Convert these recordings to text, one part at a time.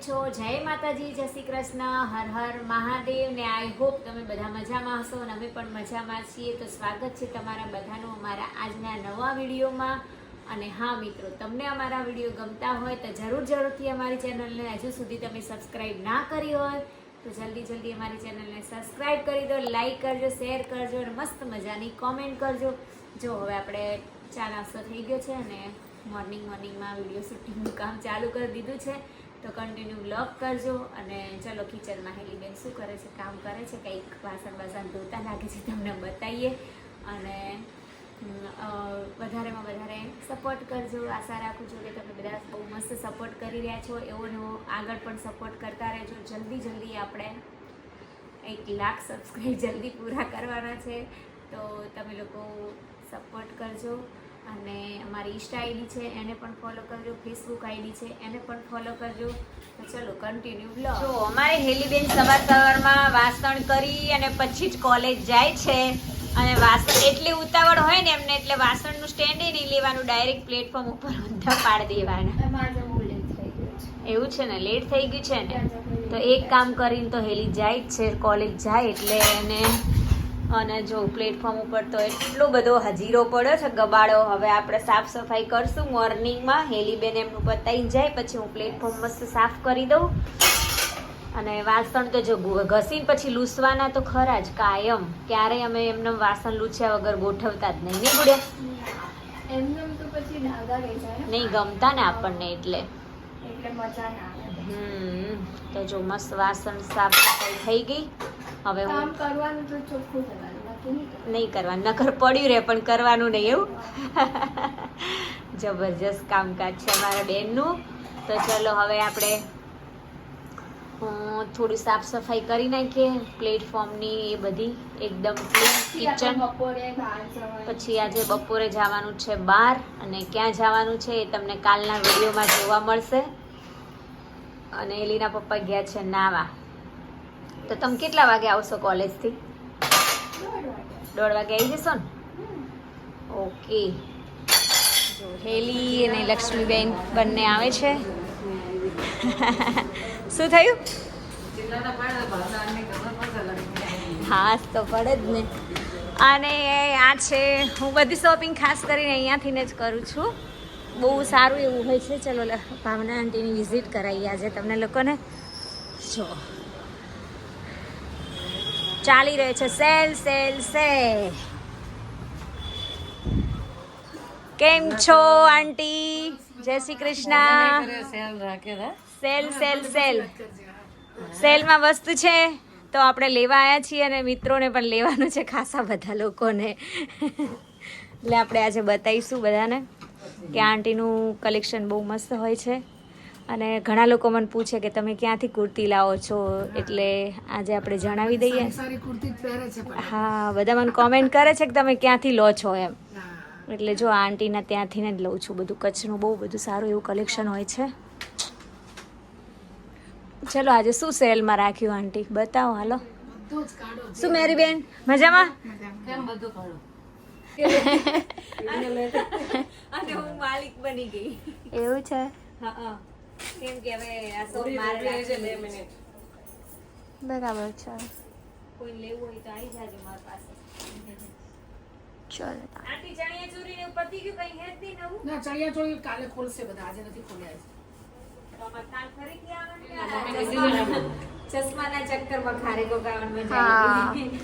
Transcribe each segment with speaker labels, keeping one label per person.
Speaker 1: છો? જય માતાજી, જય શ્રી કૃષ્ણ, હર હર મહાદેવ. ને આઈ હોપ તમે બધા મજામાં હશો અને અમે પણ મજામાં છીએ. તો સ્વાગત છે તમારા બધાનું અમારા આજના નવા વિડીયોમાં. અને હા મિત્રો, તમને અમારા વિડીયો ગમતા હોય તો જરૂરથી અમારી ચેનલને હજુ સુધી તમે સબસ્ક્રાઈબ ના કરી હોય તો જલ્દી અમારી ચેનલને સબસ્ક્રાઈબ કરી દો, લાઈક કરજો, શેર કરજો અને મસ્ત મજાની કોમેન્ટ કરજો. જો હવે આપણે ચા નાસ્તો થઈ ગયો છે અને મોર્નિંગમાં વિડીયો શૂટિંગનું કામ ચાલુ કરી દીધું છે. તો કન્ટિન્યુ વ્લોગ કરજો. અને ચલો કિચનમાં હેલીબેન શું કરે છે, કામ કરે છે, કંઈક વાસણ ધોતા લાગે છે, તમને બતાવીએ. અને વધારેમાં વધારે સપોર્ટ કરજો. આશા રાખું છું કે તમે બધા બહુ મસ્ત સપોર્ટ કરી રહ્યા છો. એવો આગળ પણ સપોર્ટ કરતા રહેજો. જલ્દી આપણે 1 લાખ સબસ્ક્રાઈબ જલ્દી પૂરા કરવાના છે. તો તમે લોકો સપોર્ટ કરજો. અને અમારી ઇન્સ્ટા આઈડી છે એને પણ ફોલો કરજો, ફેસબુક આઈડી છે એને પણ ફોલો કરજો. તો ચલો કન્ટિન્યુ બ્લોગ. જો અમારે હેલીબેન સવારમાં વાસણ કરી અને પછી જ કોલેજ જાય છે. અને વાસણ એટલી ઉતાવળ હોય ને એમને, એટલે વાસણનું સ્ટેન્ડ નહીં લેવાનું, ડાયરેક્ટ પ્લેટફોર્મ ઉપર ઊંધા પાડી દેવાના. એવું છે ને, લેટ થઈ ગયું છે ને, તો એક કામ કરીને તો હેલી જાય જ છે, કોલેજ જાય એટલે. અને જો પ્લેટફોર્મ ઉપર તો એટલો બધો હજીરો પડ્યો છે, ગબાડો. હવે આપણે સાફ સફાઈ કરશું મોર્નિંગમાં. હેલીબેન એમનું પતાવીને જાય પછી હું પ્લેટફોર્મ મસ્ત સાફ કરી દઉં. અને વાસણ તો જો ઘસીને પછી લૂસવાના તો ખરા જ કાયમ. ક્યારેય અમે એમને વાસણ લૂછ્યા વગર ગોઠવતા જ નહીં, નહીં ગુડ્યા? નહીં ગમતા ને આપણને, એટલે મજા ના આવે. તો જો મસ્ત વાસણ સાફ સફાઈ થઈ ગઈ. હવે હું કરવાનું તો ચોખ્ખું નહીં કરવાનું, નકર પડ્યું રહે પણ કરવાનું નહીં, એવું. જબરજસ્ત કામકાજ છે અમારા બેનનું. તો ચલો હવે આપણે થોડી સાફ સફાઈ કરી નાખીએ પ્લેટફોર્મની, એ બધી એકદમ ક્લીન કિચન. પછી આજે બપોરે જવાનું છે બહાર, અને ક્યાં જવાનું છે એ તમને કાલના વિડીયોમાં જોવા મળશે. અને એલીના પપ્પા ગયા છે નાવા. તો તમે કેટલા વાગે આવશો કોલેજથી? 1:30 વાગે આવી જશો ને? ઓકે. જો હેલી અને લક્ષ્મીબેન બંને આવે છે. શું થયું? હા તો પડે જ ને. અને આ છે, હું બધી શોપિંગ ખાસ કરીને અહીંયાથી જ કરું છું. બહુ સારું એવું હોય છે. ચલો ભાવના આંટીની વિઝિટ કરાવીએ આજે તમને લોકોને. જો ચાલી રહે છે સેલ. કેમ છો આંટી? જય શ્રી કૃષ્ણ. સેલમાં વસ્તુ છે તો આપણે લેવા આવ્યા છીએ, અને મિત્રોને પણ લેવાનું છે ખાસા બધા લોકોને. એટલે આપણે આજે બતાવીશું બધાને કે આંટીનું કલેક્શન બહુ મસ્ત હોય છે. અને ઘણા લોકો મને પૂછે કે તમે ક્યાંથી કુર્તી લાવો છો, એટલે આજે આપણે જણાવી દઈએ. હા, બધા મને કોમેન્ટ કરે છે કે તમે ક્યાંથી લો છો એમ. એટલે જો આંટીના ત્યાંથી જ લઉં છું. બધું કચ્છનું બહુ બધું સારું એવું કલેક્શન હોય છે. ચલો આજે શું સેલમાં રાખ્યું આંટી બતાવો, હાલો. શું મેરી બેન મજામાં? અને હું માલિક બની ગઈ. એવું છે? હા, કેમ કે હવે આ સો મારે બરાબર છે. કોઈ લેવું હોય તો આવી જાજો મારી પાસે. ચલો આંટી, ચણિયા ચોરી ને પતી ગયું? કઈ હેત નહીં નવું? ના, ચણિયા ચોરી કાલે ખોલશે બધા, આજે નથી ખોલ્યા.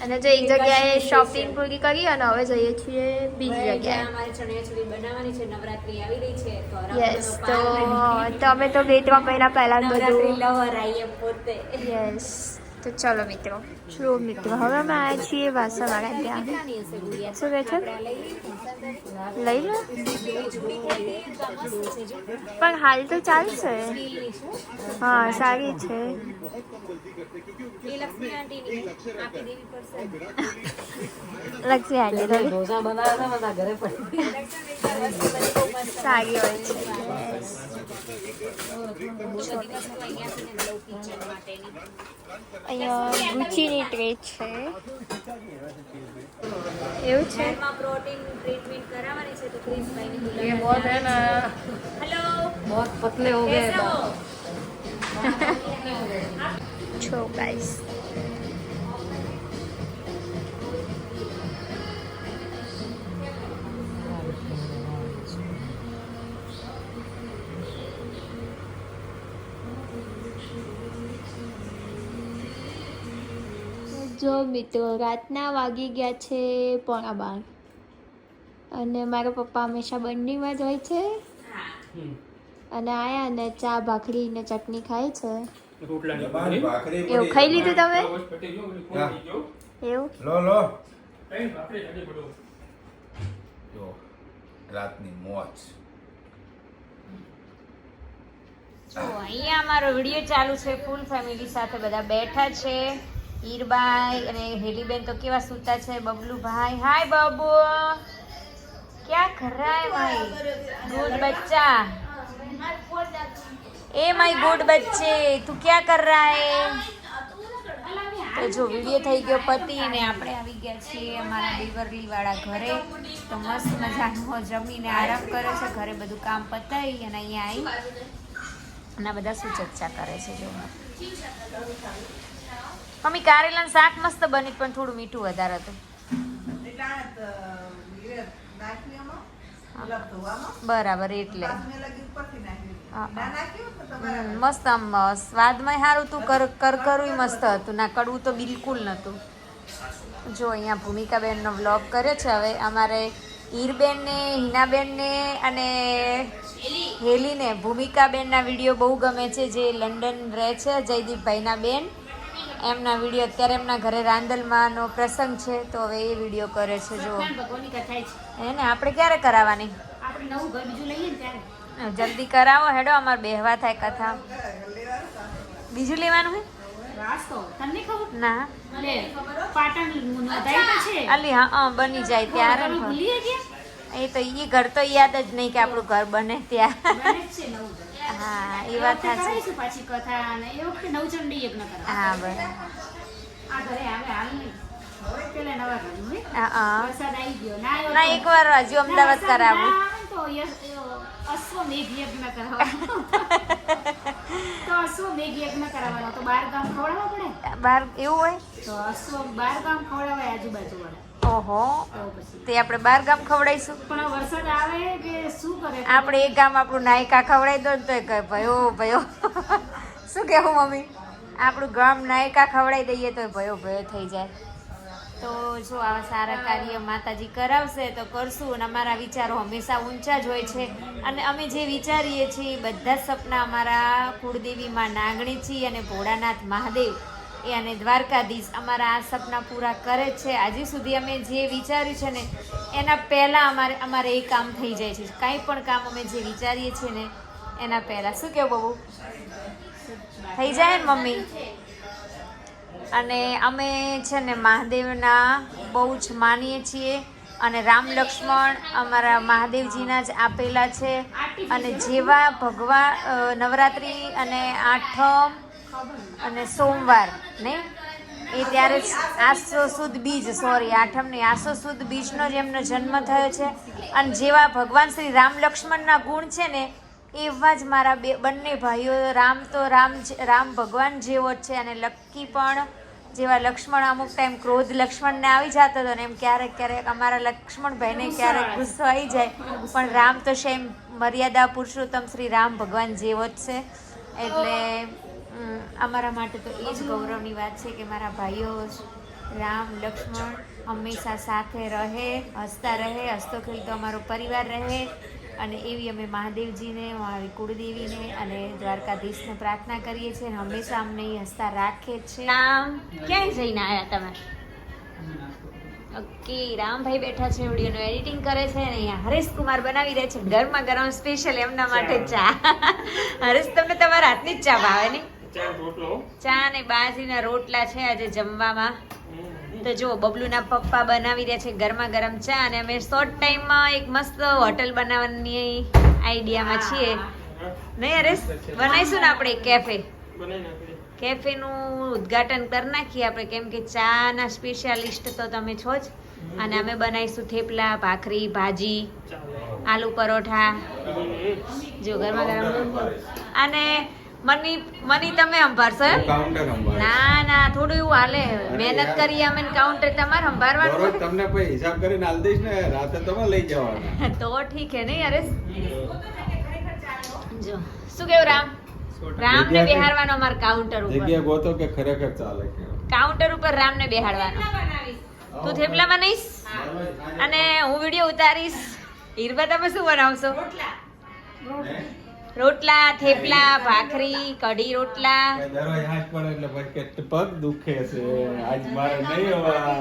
Speaker 2: અને જો એક જગ્યાએ શોપિંગ પૂરી કરી અને હવે જઈએ છીએ બીજી જગ્યાએ.
Speaker 1: અમારે ચણિયાચોળી બનાવવાની છે, નવરાત્રી આવી રહી છે તો.
Speaker 2: યસ, તો તમે તો 2-3 મહિના પહેલા બધું
Speaker 1: લવર આવીએ પોતે.
Speaker 2: યસ, તો ચલો મિત્રો. જો મિત્રો, હવે અમે આવ્યા છીએ વાસણવાળા ત્યાં. શું કહે છે? લઈ લો, પણ હાલ તો ચાલશે. હા, સારી છે.
Speaker 1: લક્ષ્મી આંટી
Speaker 2: સારી હોય છે. અહીંયા ગુચીની ટ્રે છે. એવું છે.
Speaker 1: પ્રોટીન ट्रीटमेंट करावानी છે તો પ્લીઝ ભાઈને બોલાવો.
Speaker 3: ये बहुत है ना,
Speaker 1: हेलो,
Speaker 3: बहुत पतले हो गए
Speaker 1: कैसे हो?
Speaker 2: છો ગાઈસ. જો મિત્રો રાતના વાગી ગયા છે 11:15 અને મારો પપ્પા હંમેશા બંડીમાં જ હોય છે અને આયા અને ચા ભાખરી ને ચટણી ખાય છે. એવું ખાઈ લીધું તમે? એવું
Speaker 3: લો લો જો રાતની મોજ.
Speaker 1: જો અહીંયા અમારો વિડીયો ચાલુ છે, ફૂલ ફેમિલી સાથે બધા બેઠા છે. હીરબાઈ અને હેલીબેન તો કેવા સૂતા છે. બબલુભાઈ, હાય બાબુ, क्या कर रहा है भाई? गुड बच्चा, ए माय गुड बच्चे, तू क्या कर रहा है? તો જો વિડીયો થઈ ગયો પતિ ને આપણે આવી ગયા છીએ અમારા બેવરલી વાળા ઘરે. તો મસ્ત મજાનો જમીને આરામ કરે છે, ઘરે બધું કામ પતાવી અને અહીંયા આવી અને બધા શું ચર્ચા કરે છે. જો મમ્મી કારેલાનું શાક મસ્ત બની પણ થોડું મીઠું વધારે હતું. બરાબર, એટલે મસ્ત આમ સ્વાદમાં સારું તું કરકરું મસ્ત હતું, ના કડવું તો બિલકુલ નહોતું. જો અહીંયા ભૂમિકાબેનનો વ્લોગ કર્યો છે. હવે અમારે હીરબેનને, હિનાબેનને અને હેલીને ભૂમિકાબેનના વિડીયો બહુ ગમે છે, જે લંડન રહે છે, જયદીપભાઈના બેન. એમના વિડીયો અત્યારે એમના ઘરે રાંદલમાંનો પ્રસંગ છે તો હવે એ વિડીયો કરે છે. જો એને આપણે ક્યારે કરાવવાની? જલ્દી કરાવો હેડો, અમારે બેહવા થાય કથા. બીજું લેવાનું હે? ના અલી હા બની જાય ત્યારે. એ તો એ ઘર તો યાદ જ નહીં કે આપણું ઘર બને ત્યાં. હા એ વાત સાચી. હા બરાબર. ના એકવાર હજુ અમદાવાદ કરાવું. બાર એવું હોય ઓહો, તે આપણે 12 ગામ ખવડાવીશું.
Speaker 4: પણ વરસાદ આવે કે શું કરે?
Speaker 1: આપણે એક ગામ આપણું નાયકા ખવડાવી દો ને તો કહે ભયો ભયો. શું કહેવું મમ્મી? આપણું ગામ નાયકા ખવડાવી દઈએ તો ભયો ભયો થઈ જાય. તો જો આવા સારા કાર્ય માતાજી કરાવશે તો કરશું. અને અમારા વિચારો હંમેશા ઊંચા જ હોય છે અને અમે જે વિચારીએ છીએ બધા સપના અમારા કુળદેવીમાં નાગણીજી અને ભોળાનાથ મહાદેવ એ અને દ્વારકાધીશ અમારા આ સપના પૂરા કરે છે. આજે સુધી અમે જે વિચાર્યું છે ને એના પહેલાં અમારે એ કામ થઈ જાય છે. કાંઈ પણ કામ અમે જે વિચારીએ છીએ ને એના પહેલાં. શું કહેવું બહુ થઈ જાય ને મમ્મી? અને અમે છે ને મહાદેવના બહુ જ માનીએ છીએ અને રામ લક્ષ્મણ અમારા મહાદેવજીના જ આપેલા છે. અને જેવા ભગવાન નવરાત્રિ અને આઠમ અને સોમવાર નહીં એ ત્યારે આસો સુદ બીજ આઠમ નહીં આસો સુદ બીજનો જ એમનો જન્મ થયો છે. અને જેવા ભગવાન શ્રી રામ લક્ષ્મણના ગુણ છે ને એવા જ મારા બંને ભાઈઓ. રામ તો રામ ભગવાન જેવો જ છે અને લક્કી પણ જેવા લક્ષ્મણ. અમુક ટાઈમ ક્રોધ લક્ષ્મણને આવી જતો હતો ને એમ ક્યારેક અમારા લક્ષ્મણભાઈને ક્યારેક ગુસ્સો આવી જાય, પણ રામ તો સેમ મર્યાદા પુરુષોત્તમ શ્રી રામ ભગવાન જેવો જ છે. એટલે અમારા માટે તો એ જ ગૌરવની વાત છે કે મારા ભાઈઓ રામ લક્ષ્મણ હંમેશા સાથે રહે, હસતા રહે, હસતો ખેલતો અમારો પરિવાર રહે. અને એવી અમે મહાદેવજીને, મારી કુળદેવીને અને દ્વારકાધીશને પ્રાર્થના કરીએ છીએ અને હંમેશા અમને હસતા રાખે છે. રામ ક્યાંય જઈને આવ્યા તમે? ઓકે, રામભાઈ બેઠા છે, વિડીયોનું એડિટિંગ કરે છે અને અહીંયા હરેશ કુમાર બનાવી રહ્યા છે ગરમા ગરમ સ્પેશિયલ એમના માટે ચા. હરેશ તમને તમારા હાથની જ ચા ભાવે ને? ચા ને બાજરીના રોટલા છે આજે જમવામાં. તો જો બબલુના પપ્પા બનાવી રહ્યા છે ગરમા ગરમ ચા અને અમે શોર્ટ ટાઈમમાં એક મસ્ત હોટલ બનાવવાની આઈડિયામાં છીએ. નહીં હરેશ? બનાવીશું ને આપણે કેફેનું ઉદ્ઘાટન કરી નાખીએ આપણે, કેમ કે ચાના સ્પેશિયાલિસ્ટ તો તમે છો જ. અને અમે બનાવીશું થેપલા, ભાખરી, ભાજી, આલુ પરોઠા. જો ગરમા ગરમ. અને મની તમે સંભાળશો એમ?
Speaker 3: કાઉન્ટર સંભાળે.
Speaker 1: ના ના થોડું એવું હાલે મહેનત કરી અમે કાઉન્ટર તમારે સંભાળવાનું
Speaker 3: દરરોજ તમને પછી હિસાબ કરીને આલ દઈશ ને, રાતે તમે લઈ જવાના.
Speaker 1: તો ઠીક હે નહીં અરે જો શું કેવું રામને બેહાડવાનો અમાર કાઉન્ટર ઉપર
Speaker 3: જગ્યા ગોતો કે ખરેખર ચાલે કે
Speaker 1: કાઉન્ટર ઉપર રામને બેહાડવાનો. તું થેપલા બનાવીશ અને હું વિડીયો ઉતારીશ. હીરબા તમે શું બનાવશો? રોટલા, થેપલા, ભાખરી, કઢી રોટલા.
Speaker 3: દરરોજ હાથ પડે એટલે પછી કે પગ દુખે છે, આજ મારે નહીં હવા.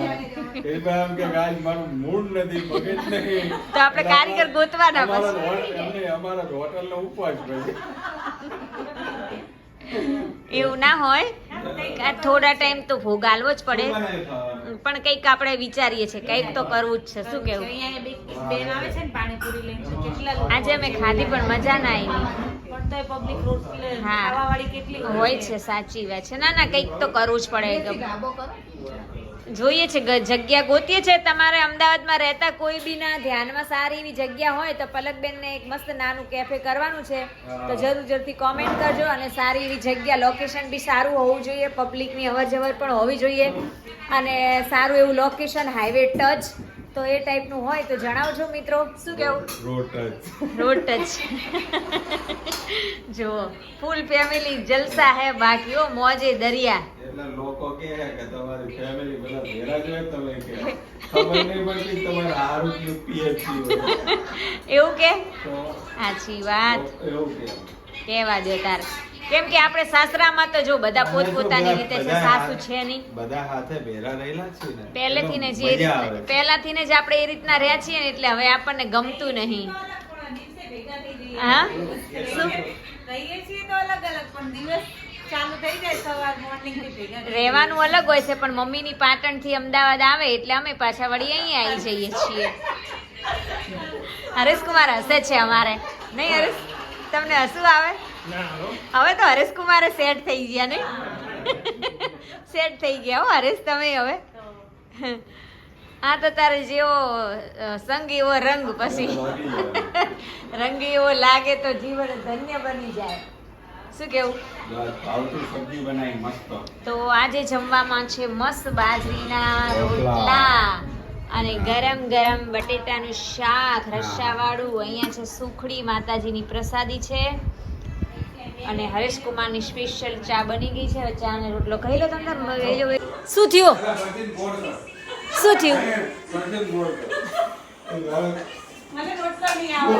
Speaker 3: એ એમ કે આજ મારું મૂડ નથી, મગજ નહીં.
Speaker 1: તો આપણે કારીગર ગોતવાના
Speaker 3: અમારો
Speaker 1: પછી.
Speaker 3: અમારા હોટલનો ઉપવાસ પછી.
Speaker 1: એવું ના હોય થોડા ટાઈમ તો ભોગ આલવો જ પડે, પણ કંઈક આપણે વિચારીએ છીએ કંઈક તો કરવું જ છે. શું કેવું?
Speaker 4: બેન આવે છે ને પાણીપુરી લઈને કેટલા લોકો
Speaker 1: આજે અમે ખાધી પણ મજા ના આવી.
Speaker 4: પણ તોય પબ્લિક રોટલી
Speaker 1: હા.
Speaker 4: ખાવાવાળી કેટલી
Speaker 1: હોય છે, સાચી વાત છે. ના ના કંઈક તો કરવું જ પડે. જોઈએ છે જગ્યા ગોતીએ છે. તમારે અમદાવાદમાં રહેતા કોઈ બી ના ધ્યાનમાં સારી એવી જગ્યા હોય તો પલકબેનને એક મસ્ત નાનું કેફે કરવાનું છે, તો જરૂરથી કોમેન્ટ કરજો. અને સારી એવી જગ્યા, લોકેશન બી સારું હોવું જોઈએ, પબ્લિકની અવર જવર પણ હોવી જોઈએ, અને સારું એવું લોકેશન, હાઈવે ટચ, તો એ ટાઈપનું હોય તો જણાવજો મિત્રો. શું કેવું? Road touch. જુઓ ફૂલ ફેમિલી જલસા હે, બાકીઓ મોજે દરિયા.
Speaker 3: એટલે લોકો કહે કે તમારી ફેમિલી બધા ભેરા જ હોય, તમે કે ખબર નહીં પડતી તમારે આરોગ્ય પીએચસી હોય
Speaker 1: એવું કે
Speaker 3: તો
Speaker 1: સાચી વાત
Speaker 3: એવું કે
Speaker 1: કેવા દો તારે. કેમ કે આપણે સાસરામાં તો જો બધા પોતપોતાની રીતે છે, સાસુ છે નહીં.
Speaker 3: બધા હાથે ભેરા રહેલા છે ને,
Speaker 1: પહેલેથી ને જે
Speaker 3: મજા આવે.
Speaker 1: પહેલાથી ને જ આપણે એ રીતના રહ્યા છીએ ને, એટલે હવે આપણને ગમતું નહીં. હા શું
Speaker 4: રહીએ છીએ તો અલગ અલગ, પણ દિવસ ચાલુ થઈ જાય સવાર મોર્નિંગ થી ભેગા
Speaker 1: રહેવાનું અલગ હોય છે, પણ મમ્મીની પાટણથી અમદાવાદ આવે એટલે અમે પાછા વળી અહીંયા આવી જઈએ છીએ. હરેશકુમાર હસે છે અમારે નહીં? હરેશ તમને હસવું આવે? હવે તો હરેશકુમારે સેટ થઈ ગયા ને, સેટ થઈ ગયા હો હરેશ તમે હવે. હા તો તારે જેવો સંગ એવો રંગ, પછી રંગ એવો લાગે તો જીવન ધન્ય બની જાય. શું કેવું?
Speaker 3: ભાવથી સબ્જી બનાવી મસ્ત.
Speaker 1: તો આજે જમવામાં છે મસ્ત બાજરીના રોટલા અને ગરમ ગરમ બટેટાનું શાક રસ્સાવાળું. અહીંયા છે સુખડી, માતાજીની પ્રસાદી છે, અને હરેશકુમારની સ્પેશિયલ ચા બની ગઈ છે. હવે ચા ને રોટલો ખાઈ લો તમે. શું થયું? શું થયું?
Speaker 4: મને રોટલા નહીં આવે.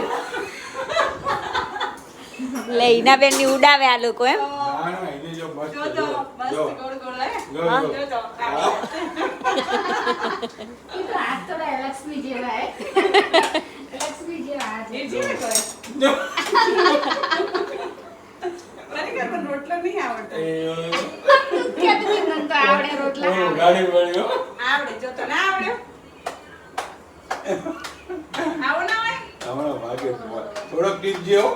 Speaker 1: લે ઈનાબેન ની ઉડાવે આ લોકો એમ.
Speaker 4: જો તો મસ્ત ગોળ ગોળ હે. જો તો
Speaker 2: હાથ થોડા લક્ષ્મી જેવા હે. લક્ષ્મી જેવા
Speaker 4: એ જે કોઈ ખરેખર પણ રોટલો નહીં આવડતો.
Speaker 2: આવડે રોટલા
Speaker 3: ગાડી વળ્યો.
Speaker 4: આવડે જો તો ના આવડ્યો. આવો ના હોય.
Speaker 3: હમણાં ભાગે થોડોક ટીપ જેવો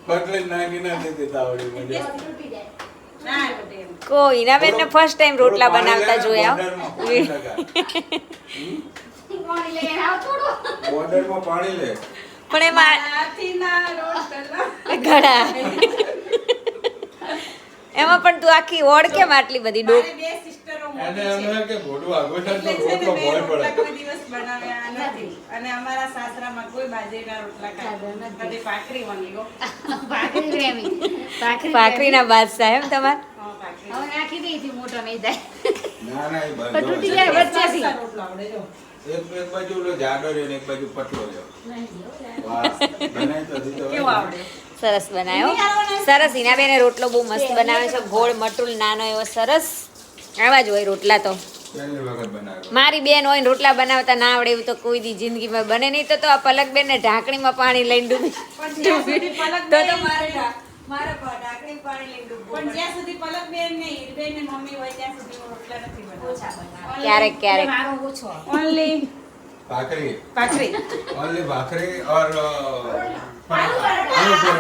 Speaker 3: બટલે નાખી ના દેતી તાવડી મને.
Speaker 4: ના આવડે એમ.
Speaker 1: કોઈ ઈનાબેન ને ફર્સ્ટ ટાઈમ રોટલા બનાવતા જોયા.
Speaker 3: બોર્ડરમાં પાણી લે.
Speaker 1: પણ એમાં
Speaker 4: હાથીના રોટલા.
Speaker 1: ઘણા એમાં પણ તું આખી ઓળ કેમ આટલી બધી ડોક?
Speaker 4: મારે બે સિસ્ટરો
Speaker 3: એને
Speaker 4: મોટી છે.
Speaker 3: એમ કે મોઢું આગળ થાય તો
Speaker 4: એટલે છે ને
Speaker 3: રોટલો
Speaker 4: મેં
Speaker 3: ભોય
Speaker 4: રોટલા
Speaker 3: પડે.
Speaker 4: કોઈ દિવસ બનાવ્યા નથી. અને અમારા સાસરામાં કોઈ બાજરીના રોટલા ખાય બધી ભાખરી વળીઓ.
Speaker 1: ભાખરીના બાદશાહ એમ તમાર?
Speaker 4: હા, ભાખરી.
Speaker 2: હવે નાખી દઈથી મોટો નહીં જાય.
Speaker 3: ના ના એ
Speaker 2: પણ
Speaker 3: બધો
Speaker 2: તૂટી
Speaker 3: છે.
Speaker 2: જાય વચ્ચેથી.
Speaker 4: મસ્ત રોટલો આવડે જો.
Speaker 3: એક બાજુ ઓલો જાડો રહ્યો ને એક બાજુ પતલો રહ્યો. વાહ, બનાવી તો દીધો.
Speaker 4: કેવો આવડે?
Speaker 1: સરસ બનાવ્યો. સરસ. ઈનાબેને રોટલો બહુ મસ્ત બનાવે છે, ગોળ મટુલ નાનો એવો સરસ. આવા જ હોય રોટલા તો.
Speaker 3: પહેલી વખત બનાવ્યો.
Speaker 1: મારી બેન હોય ને રોટલા બનાવતા ના આવડે એવું તો કોઈ દી જિંદગીમાં બને નહીં. તો આ પલકબેન ને ઢાંકણીમાં પાણી લઈને ડૂબી
Speaker 4: પણ જ્યાં સુધી પલક
Speaker 1: તો
Speaker 4: બેન-
Speaker 1: મારે ઢાંકણી પાણી લઈને ડૂબવું
Speaker 4: પણ
Speaker 1: પડે.
Speaker 4: જ્યાં સુધી પલક બેન ને હીરબેન ને મમ્મી હોય ત્યાં સુધી હું રોટલા નથી બનાવતી.
Speaker 1: ક્યારેક ક્યારેક
Speaker 2: મારો ઓછો
Speaker 4: ઓનલી
Speaker 3: ભાખરી
Speaker 4: ભાખરી.
Speaker 3: ओनली भाखरी और पराठा,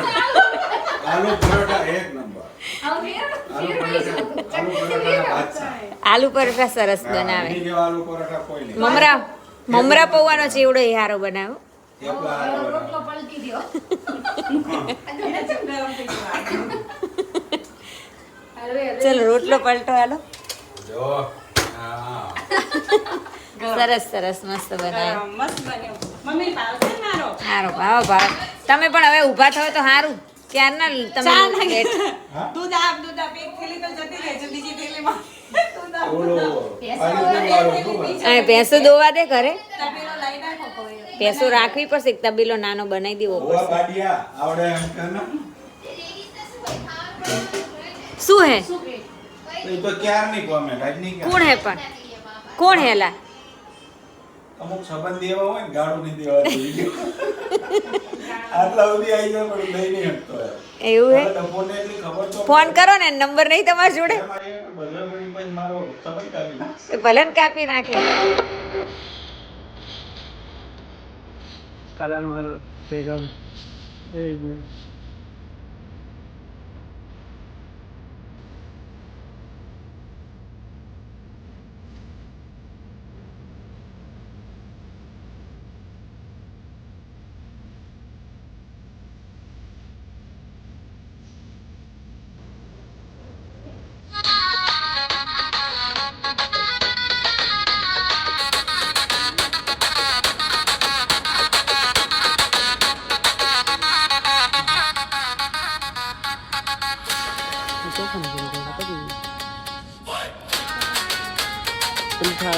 Speaker 3: आलू पराठा एक नंबर। आलू पराठा बादशाह।
Speaker 1: આલુ પરોઠા સરસ બનાવે.
Speaker 3: इडली જેવા आलू पराठा कोई नहीं।
Speaker 1: મમરા પૌવાનો ચેવડો હારો બનાવ્યો.
Speaker 3: થેપલા હારા
Speaker 2: રોટલો
Speaker 3: બનાવે.
Speaker 2: પલટી દો.
Speaker 4: એને ચમ ગરમ થઈ ગયું.
Speaker 1: ઉલટો પલટો હાલો
Speaker 3: જો હા
Speaker 1: સરસ સરસ મસ્ત બનાવ્યો
Speaker 4: મસ્ત બન્યો મમ્મી ભાવશે ને મારો
Speaker 1: સારો ભાવ ભાવ તમે પણ હવે ઊભા થયો તો સારું ક્યારના તમે
Speaker 4: દૂધ આપ એક થેલી તો જતી રહે છે બીજી થેલીમાં દૂધ આપ
Speaker 3: ઓલો આ રીતે મારો શું વાત?
Speaker 1: અહીં ભેંસો દોવા દે ઘરે
Speaker 4: તપેલો લઈ નાખો કોઈ
Speaker 1: ભેંસો રાખવી પડશે એક તબેલો નાનો બનાવી દેવો
Speaker 3: ઓવા
Speaker 1: પડશે
Speaker 3: બાડિયા આવડે એમ કે ને
Speaker 1: શું હે
Speaker 3: એ તો ક્યારની કોમેન્ટ આજની ક્યાં?
Speaker 1: કોણ હે પણ કોણ હેલા
Speaker 3: અમુક સંબંધી એવા હોય ને ગાળું નહીં દેવા આટલા સુધી આવી જાય પણ દઈ નહીં શકતો
Speaker 1: એવું હે
Speaker 3: હવે ડબ્બોને એટલી ખબર તો
Speaker 1: ફોન કરો ને નંબર નહીં તમારી જોડે
Speaker 3: મારે બદલવાની પણ મારો સમય કાઢી
Speaker 1: તો ભલે ને કાપી નાખે
Speaker 5: કલર મારો ભેગા એક મિનિટ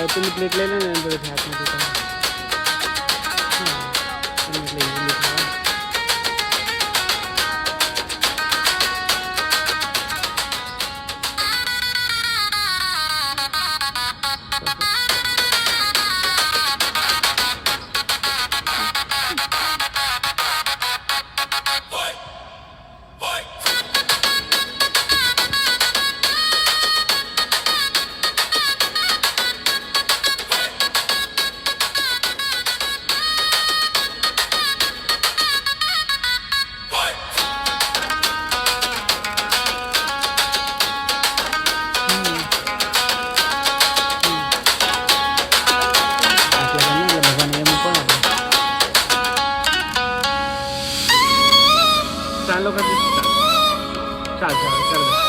Speaker 5: પેલી પ્લેટ લઈ લે ને અંદર હાથમાં જતા હા એટલે ઈઝીલી ખાવા ચાલો કરી ચાલ ચાલ ચાલ